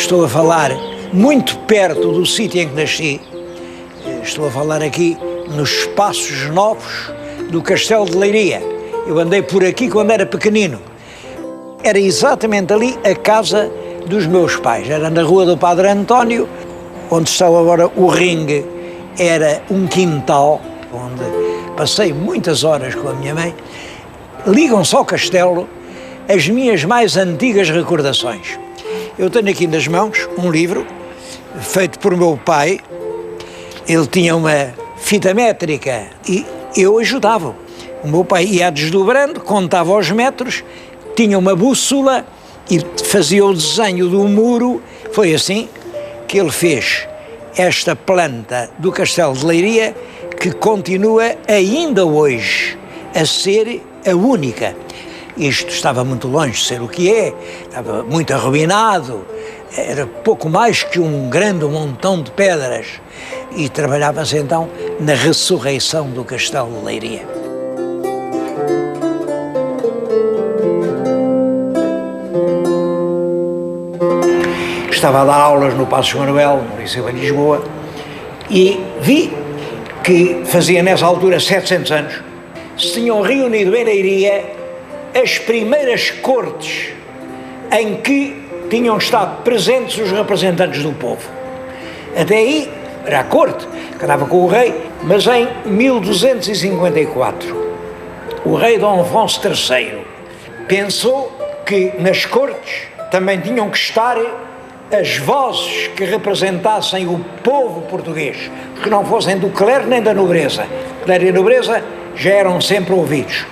estou a falar muito perto do sítio em que nasci. Estou a falar aqui nos espaços novos do Castelo de Leiria. Eu andei por aqui quando era pequenino. Era exatamente ali a casa dos meus pais. Era na rua do Padre António, onde está agora o ringue. Era um quintal onde passei muitas horas com a minha mãe. Ligam-se ao castelo as minhas mais antigas recordações. Eu tenho aqui nas mãos um livro feito por meu pai. Ele tinha uma fita métrica e eu ajudava. O meu pai ia desdobrando, contava os metros, tinha uma bússola e fazia o desenho do muro. Foi assim que ele fez esta planta do Castelo de Leiria, que continua ainda hoje a ser a única. Isto estava muito longe de ser o que é, estava muito arruinado, era pouco mais que um grande montão de pedras e trabalhava-se então na ressurreição do Castelo de Leiria. Estava a dar aulas no Passos Manuel, no Liceu de Lisboa, e vi que fazia nessa altura 700 anos, se tinham reunido em Leiria as primeiras cortes em que tinham estado presentes os representantes do povo. Até aí era a corte, que andava com o rei, mas em 1254, o rei Dom Afonso III pensou que nas cortes também tinham que estar as vozes que representassem o povo português, que não fossem do clero nem da nobreza. Clero e nobreza já eram sempre ouvidos.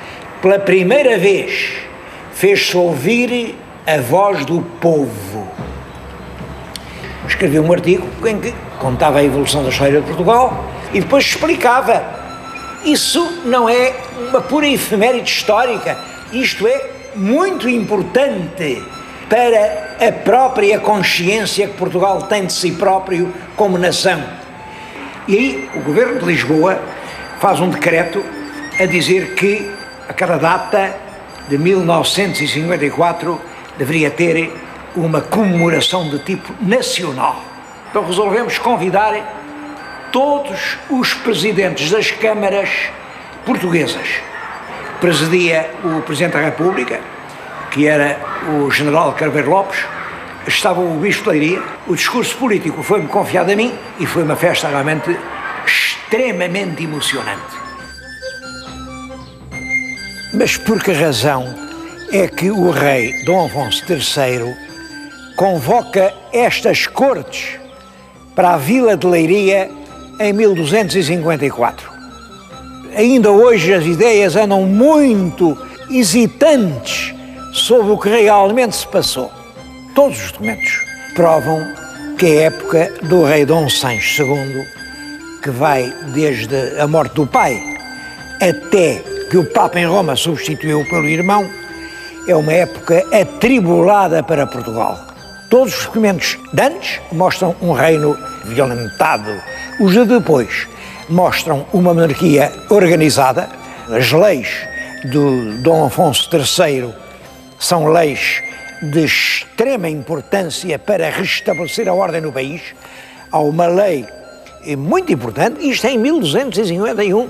Pela primeira vez fez-se ouvir a voz do povo. Escrevi um artigo em que contava a evolução da história de Portugal e depois explicava. Isso não é uma pura efeméride histórica, isto é muito importante para a própria consciência que Portugal tem de si próprio como nação. E aí o Governo de Lisboa faz um decreto a dizer que a cada data de 1954 deveria ter uma comemoração de tipo nacional. Então resolvemos convidar todos os presidentes das câmaras portuguesas. Presidia o Presidente da República, que era o General Carveiro Lopes, estava o Bispo de Leiria. O discurso político foi-me confiado a mim e foi uma festa realmente extremamente emocionante. Mas por que razão é que o rei Dom Afonso III convoca estas cortes para a Vila de Leiria em 1254? Ainda hoje as ideias andam muito hesitantes sobre o que realmente se passou. Todos os documentos provam que a época do rei Dom Sancho II, que vai desde a morte do pai até que o Papa em Roma substituiu pelo irmão, é uma época atribulada para Portugal. Todos os documentos de antes mostram um reino violentado. Os de depois mostram uma monarquia organizada. As leis do Dom Afonso III são leis de extrema importância para restabelecer a ordem no país. Há uma lei muito importante, isto é em 1251,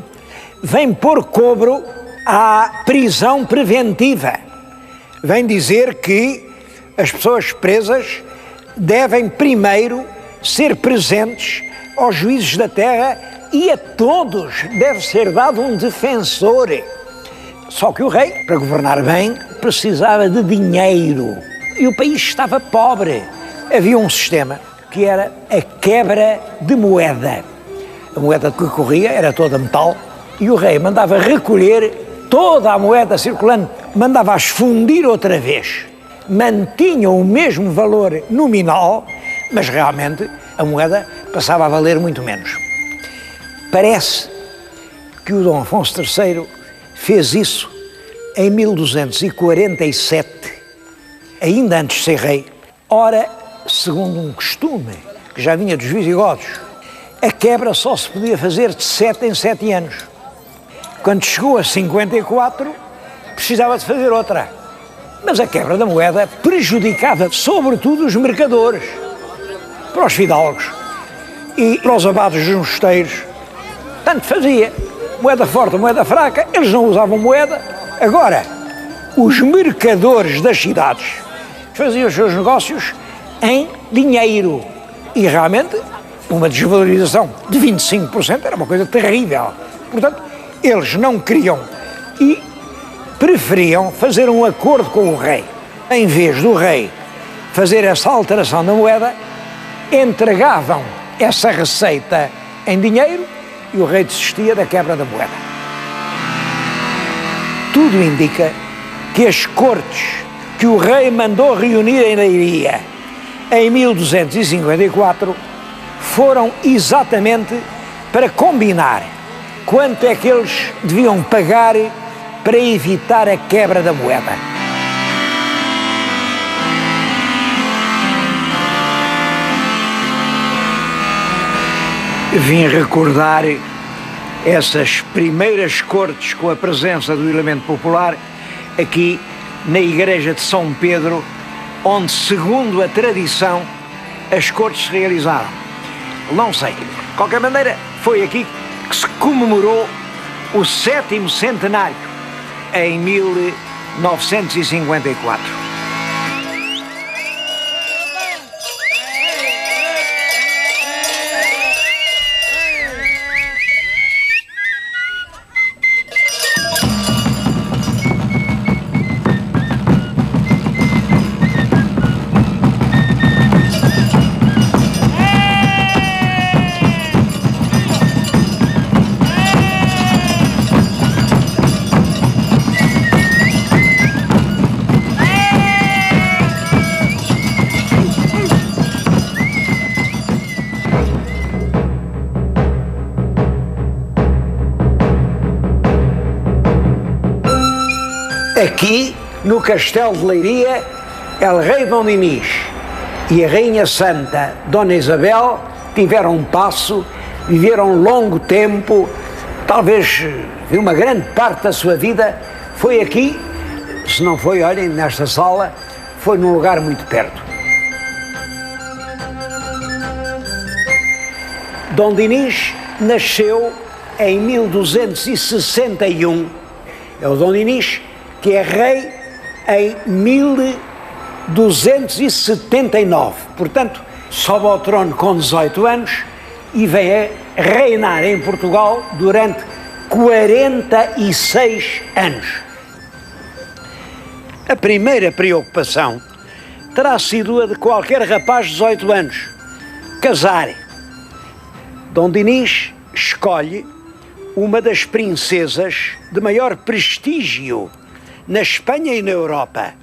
vem pôr cobro à prisão preventiva. Vem dizer que as pessoas presas devem primeiro ser presentes aos juízes da terra e a todos deve ser dado um defensor. Só que o rei, para governar bem, precisava de dinheiro e o país estava pobre. Havia um sistema que era a quebra de moeda. A moeda que corria era toda metal e o rei mandava recolher toda a moeda circulante, mandava-as fundir outra vez. Mantinha o mesmo valor nominal, mas realmente a moeda passava a valer muito menos. Parece que o Dom Afonso III fez isso em 1247, ainda antes de ser rei. Ora, segundo um costume que já vinha dos visigodos, a quebra só se podia fazer de 7 em 7 anos. Quando chegou a 54, precisava de fazer outra. Mas a quebra da moeda prejudicava sobretudo os mercadores. para os fidalgos e para os abados dos mosteiros. Tanto fazia. Moeda forte, moeda fraca, eles não usavam moeda. Agora, os mercadores das cidades faziam os seus negócios em dinheiro. E realmente, uma desvalorização de 25% era uma coisa terrível. Portanto, eles não queriam e preferiam fazer um acordo com o rei. Em vez do rei fazer essa alteração da moeda, entregavam essa receita em dinheiro e o rei desistia da quebra da moeda. Tudo indica que as cortes que o rei mandou reunir em Leiria em 1254 foram exatamente para combinar quanto é que eles deviam pagar para evitar a quebra da moeda. Vim recordar essas primeiras cortes com a presença do elemento popular aqui na igreja de São Pedro, onde, segundo a tradição, as cortes se realizaram. Não sei, de qualquer maneira, foi aqui que se comemorou o 7º centenário, em 1954. Aqui, no Castelo de Leiria, el rei Dom Dinis e a Rainha Santa Dona Isabel tiveram um passo, viveram um longo tempo, talvez uma grande parte da sua vida foi aqui, se não foi, olhem, nesta sala, foi num lugar muito perto. Dom Dinis nasceu em 1261, é o Dom Dinis que é rei em 1279, portanto, sobe ao trono com 18 anos e vem a reinar em Portugal durante 46 anos. A primeira preocupação terá sido a de qualquer rapaz de 18 anos, casar. Dom Dinis escolhe uma das princesas de maior prestígio na Espanha e na Europa,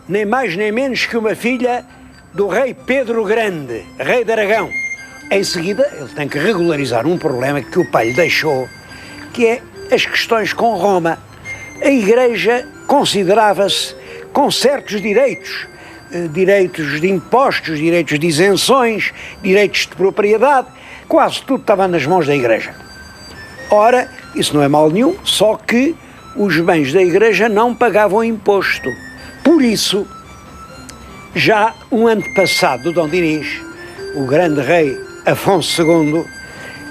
nem mais nem menos que uma filha do rei Pedro o Grande, rei de Aragão. Em seguida, ele tem que regularizar um problema que o pai lhe deixou, que é as questões com Roma. A Igreja considerava-se com certos direitos, direitos de impostos, direitos de isenções, direitos de propriedade, quase tudo estava nas mãos da Igreja. Ora, isso não é mal nenhum, só que os bens da Igreja não pagavam imposto. Por isso, já um antepassado do Dom Dinis, o grande rei Afonso II,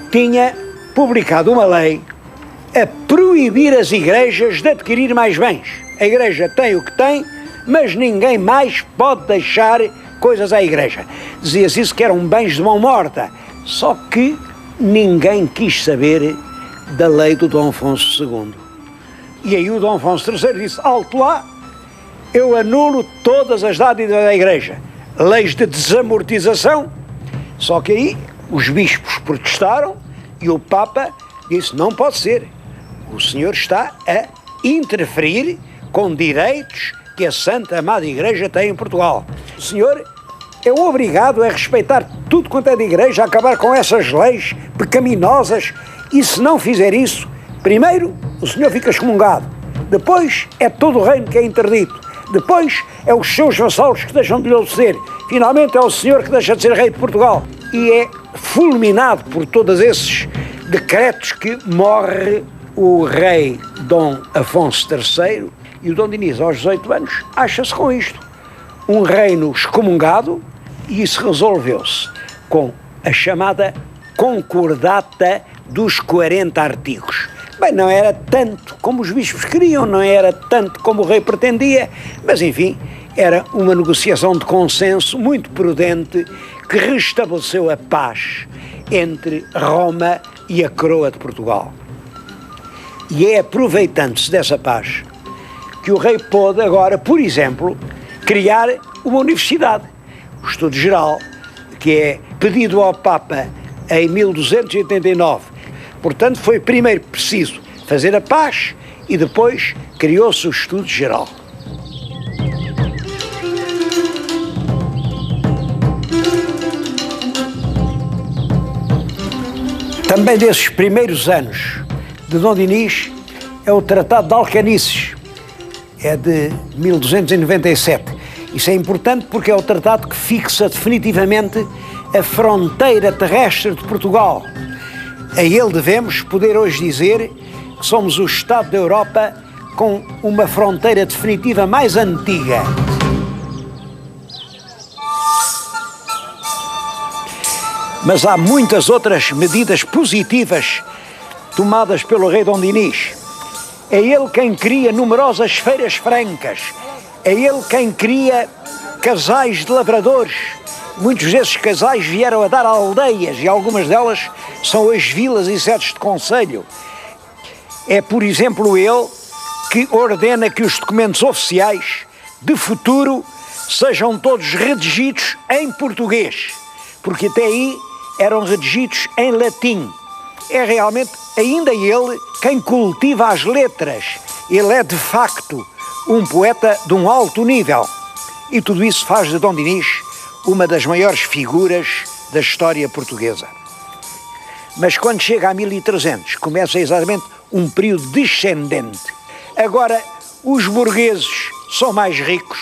tinha publicado uma lei a proibir as igrejas de adquirir mais bens. A Igreja tem o que tem, mas ninguém mais pode deixar coisas à Igreja. Dizia-se isso que eram bens de mão morta, só que ninguém quis saber da lei do Dom Afonso II. E aí o Dom Afonso III disse, alto lá, eu anulo todas as dádivas da Igreja, leis de desamortização. Só que aí os bispos protestaram e o Papa disse, não pode ser, o senhor está a interferir com direitos que a Santa Amada Igreja tem em Portugal. O senhor é obrigado a respeitar tudo quanto é de Igreja, a acabar com essas leis pecaminosas, e se não fizer isso, primeiro, o senhor fica excomungado, depois é todo o reino que é interdito, depois é os seus vassalos que deixam de lhe obedecer, finalmente é o senhor que deixa de ser rei de Portugal. E é fulminado por todos esses decretos que morre o rei Dom Afonso III, e o Dom Dinis, aos 18 anos, acha-se com isto. Um reino excomungado, E isso resolveu-se com a chamada Concordata dos 40 artigos. Bem, não era tanto como os bispos queriam, não era tanto como o rei pretendia, mas enfim, era uma negociação de consenso muito prudente que restabeleceu a paz entre Roma e a coroa de Portugal. E é aproveitando-se dessa paz que o rei pôde agora, por exemplo, criar uma universidade, o Estudo Geral, que é pedido ao Papa em 1289. Portanto, foi primeiro preciso fazer a paz e depois criou-se o Estudo Geral. Também desses primeiros anos de Dom Dinis é o Tratado de Alcanices, é de 1297. Isso é importante porque é o tratado que fixa definitivamente a fronteira terrestre de Portugal. A ele devemos poder hoje dizer que somos o Estado da Europa com uma fronteira definitiva mais antiga. Mas há muitas outras medidas positivas tomadas pelo rei Dom Dinis. É ele quem cria numerosas feiras francas, é ele quem cria casais de lavradores. Muitos desses casais vieram a dar aldeias e algumas delas são hoje vilas e sedes de concelho. É, por exemplo, ele que ordena que os documentos oficiais de futuro sejam todos redigidos em português, porque até aí eram redigidos em latim. É realmente ainda ele quem cultiva as letras. Ele é, de facto, um poeta de um alto nível. E tudo isso faz de Dom Dinis uma das maiores figuras da história portuguesa. Mas quando chega a 1300, começa exatamente um período descendente. Agora, os burgueses são mais ricos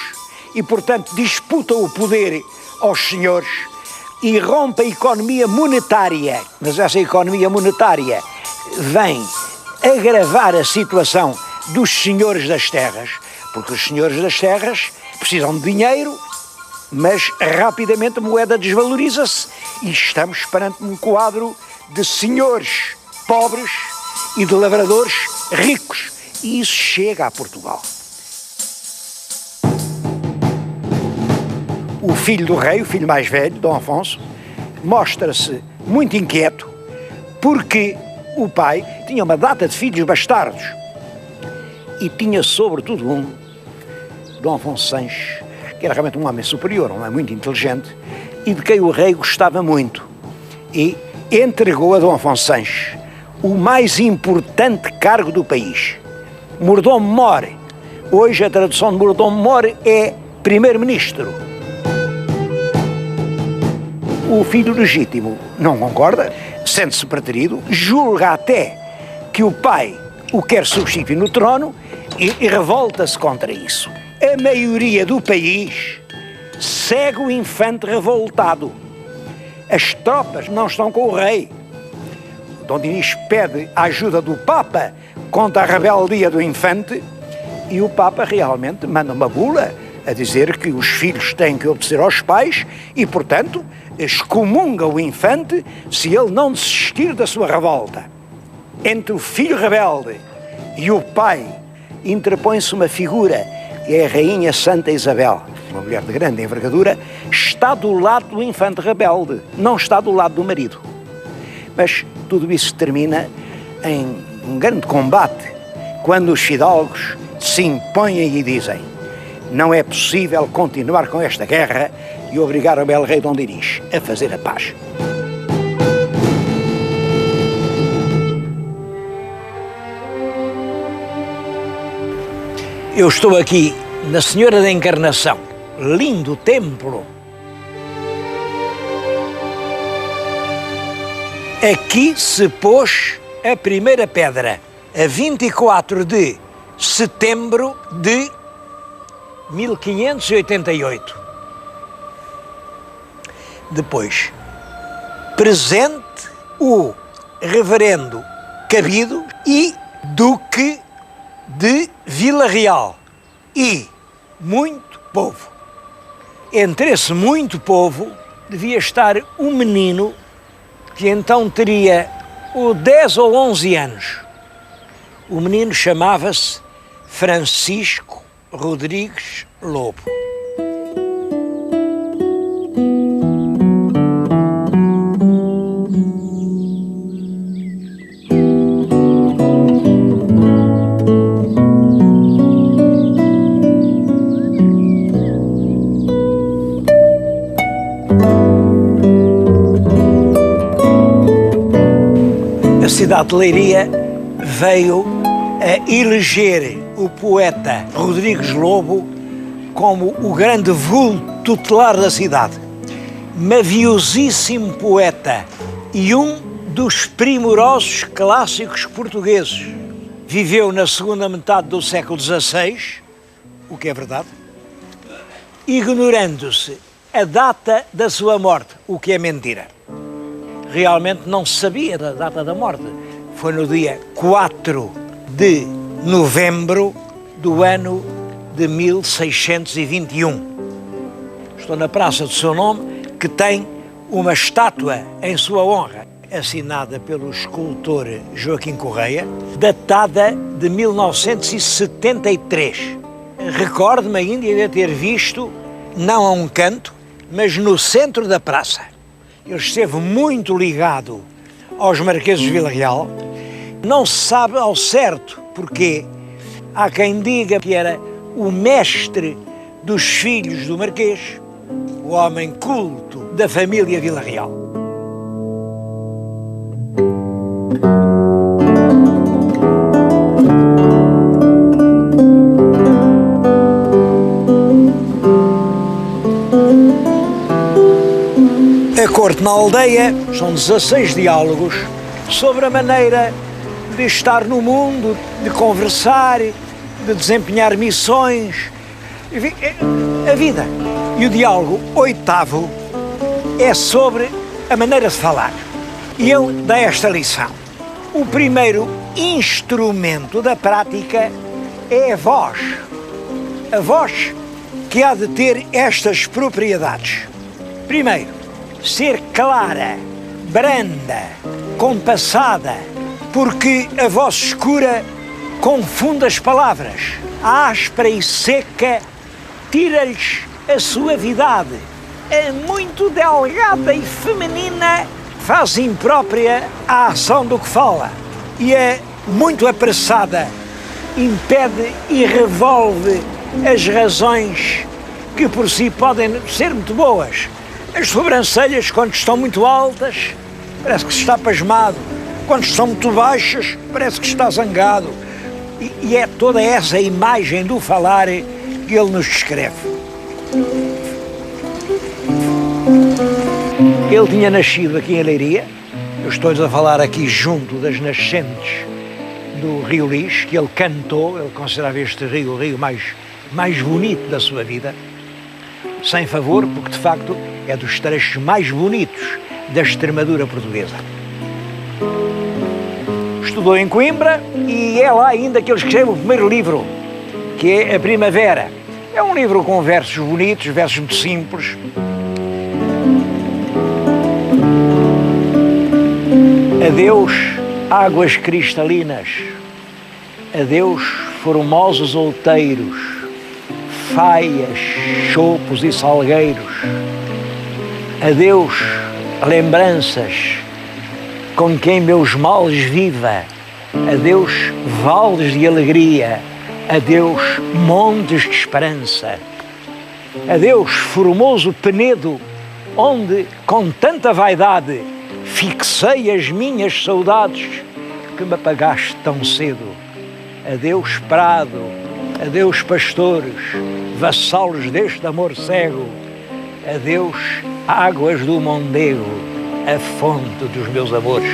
e, portanto, disputam o poder aos senhores e rompe a economia monetária. Mas essa economia monetária vem agravar a situação dos senhores das terras, porque os senhores das terras precisam de dinheiro, mas rapidamente a moeda desvaloriza-se e estamos perante um quadro de senhores pobres e de lavradores ricos. E isso chega a Portugal. O filho do rei, o filho mais velho, Dom Afonso, mostra-se muito inquieto porque o pai tinha uma data de filhos bastardos e tinha sobretudo um, Dom Afonso Sanches, que era realmente um homem superior, um homem muito inteligente e de quem o rei gostava muito, e entregou a Dom Afonso Sanches o mais importante cargo do país, mordomo-mor. Hoje a tradução de mordomo-mor é primeiro-ministro. O filho legítimo não concorda, sente-se preterido, julga até que o pai o quer substituir no trono e revolta-se contra isso. A maioria do país segue o infante revoltado. As tropas não estão com o rei. Dom Dinis pede a ajuda do Papa contra a rebeldia do infante e o Papa realmente manda uma bula a dizer que os filhos têm que obedecer aos pais e, portanto, excomunga o infante se ele não desistir da sua revolta. Entre o filho rebelde e o pai interpõe-se uma figura, que é a Rainha Santa Isabel, uma mulher de grande envergadura, está do lado do infante rebelde, não está do lado do marido. Mas tudo isso termina em um grande combate, quando os fidalgos se impõem e dizem: não é possível continuar com esta guerra, e obrigar o belo rei Dom Dinis a fazer a paz. Eu estou aqui na Senhora da Encarnação, lindo templo. Aqui se pôs a primeira pedra, a 24 de setembro de 1588. Depois, presente o reverendo Cabido e Duque de Vila Real e muito povo. entre esse muito povo, devia estar um menino que então teria 10 ou 11 anos. O menino chamava-se Francisco Rodrigues Lobo. A cidade de Leiria veio a eleger o poeta Rodrigues Lobo como o grande vulto tutelar da cidade. Maviosíssimo poeta e um dos primorosos clássicos portugueses. Viveu na segunda metade do século XVI, o que é verdade, ignorando-se a data da sua morte, o que é mentira. Realmente não se sabia da data da morte. Foi no dia 4 de novembro do ano de 1621. Estou na praça do seu nome, que tem uma estátua em sua honra, assinada pelo escultor Joaquim Correia, datada de 1973. Recordo-me ainda de ter visto, não a um canto, mas no centro da praça. Ele esteve muito ligado aos Marqueses de Vila Real. Não se sabe ao certo porquê. Há quem diga que era o mestre dos filhos do Marquês, o homem culto da família Vila Real. A corte na aldeia são 16 diálogos sobre a maneira de estar no mundo, de conversar, de desempenhar missões, enfim, a vida. E o diálogo 8º é sobre a maneira de falar. E ele dá esta lição. O primeiro instrumento da prática é a voz. A voz que há de ter estas propriedades. Primeiro, ser clara, branda, compassada, porque a voz escura confunde as palavras. A áspera e seca tira-lhes a suavidade. A muito delgada e feminina faz imprópria a ação do que fala. E a muito apressada impede e revolve as razões que por si podem ser muito boas. As sobrancelhas, quando estão muito altas, parece que se está pasmado. Quando estão muito baixas, parece que está zangado. E é toda essa imagem do falar que ele nos descreve. Ele tinha nascido aqui em Leiria. Eu estou-lhes a falar aqui junto das nascentes do Rio Lis, que ele cantou. Ele considerava este rio o rio mais bonito da sua vida. Sem favor, porque de facto é dos trechos mais bonitos da Extremadura portuguesa. Estudou em Coimbra e é lá ainda que ele escreve o primeiro livro, que é A Primavera. É um livro com versos bonitos, versos muito simples. Adeus, águas cristalinas. Adeus, formosos outeiros, faias, chopos e salgueiros. Adeus, lembranças, com quem meus males viva. Adeus, vales de alegria. Adeus, montes de esperança. Adeus, formoso penedo, onde, com tanta vaidade, fixei as minhas saudades que me apagaste tão cedo. Adeus, prado. Adeus, pastores, vassalos deste amor cego. Adeus, águas do Mondego, a fonte dos meus amores.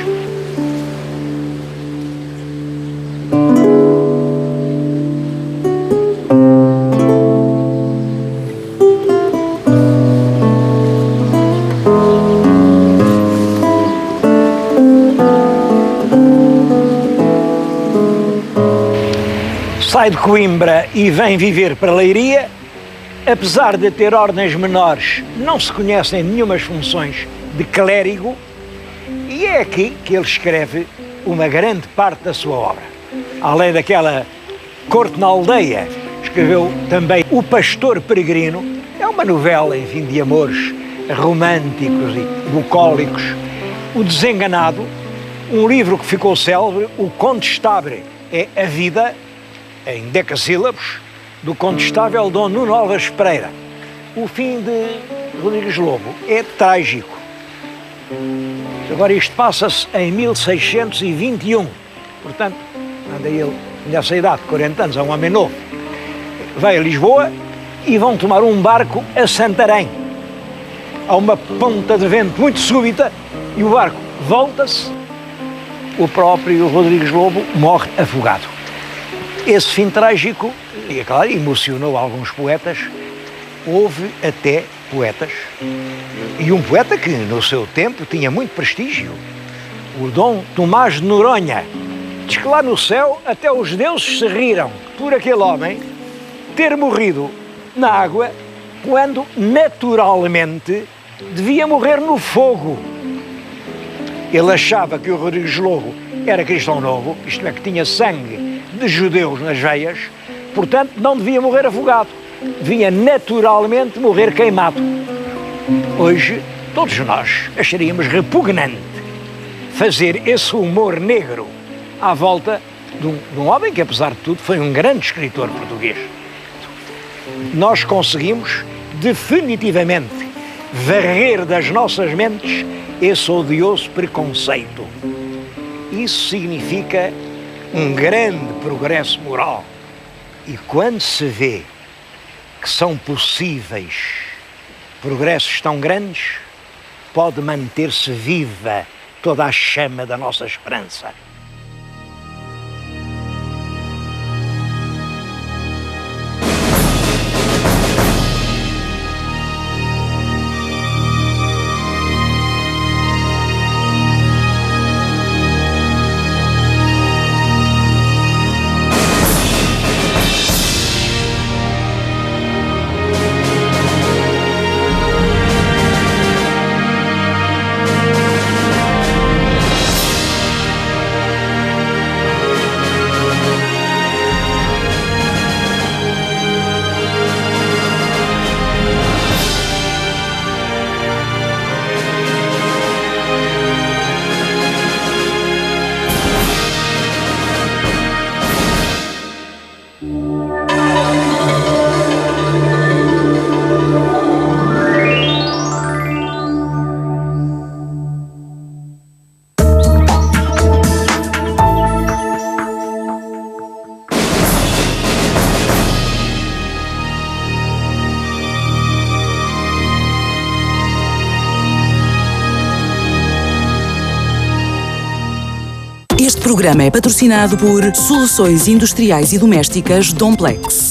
Sai de Coimbra e vem viver para Leiria, apesar de ter ordens menores, não se conhecem nenhumas funções de clérigo, e é aqui que ele escreve uma grande parte da sua obra. Além daquela Corte na Aldeia, escreveu também O Pastor Peregrino, é uma novela, enfim, de amores românticos e bucólicos. O Desenganado, um livro que ficou célebre, O Condestável, é a vida, em decassílabos, do condestável Dom Nuno Alves Pereira. O fim de Rodrigues Lobo é trágico. Agora isto passa-se em 1621, portanto, anda ele nessa idade, 40 anos, é um homem novo. Vai a Lisboa e vão tomar um barco a Santarém. Há uma ponta de vento muito súbita e o barco volta-se. O próprio Rodrigues Lobo morre afogado. Esse fim trágico, e é claro, emocionou alguns poetas. Houve até poetas, e um poeta que no seu tempo tinha muito prestígio, o Dom Tomás de Noronha. Diz que lá no céu até os deuses se riram por aquele homem ter morrido na água quando naturalmente devia morrer no fogo. Ele achava que o Rodrigues Lobo era cristão novo, isto é, que tinha sangue de judeus nas veias, portanto não devia morrer afogado, devia naturalmente morrer queimado. Hoje, todos nós acharíamos repugnante fazer esse humor negro à volta de um homem que, apesar de tudo, foi um grande escritor português. Nós conseguimos definitivamente varrer das nossas mentes esse odioso preconceito. Isso significa um grande progresso moral. E quando se vê que são possíveis progressos tão grandes, pode manter-se viva toda a chama da nossa esperança. Este programa é patrocinado por Soluções Industriais e Domésticas Domplex.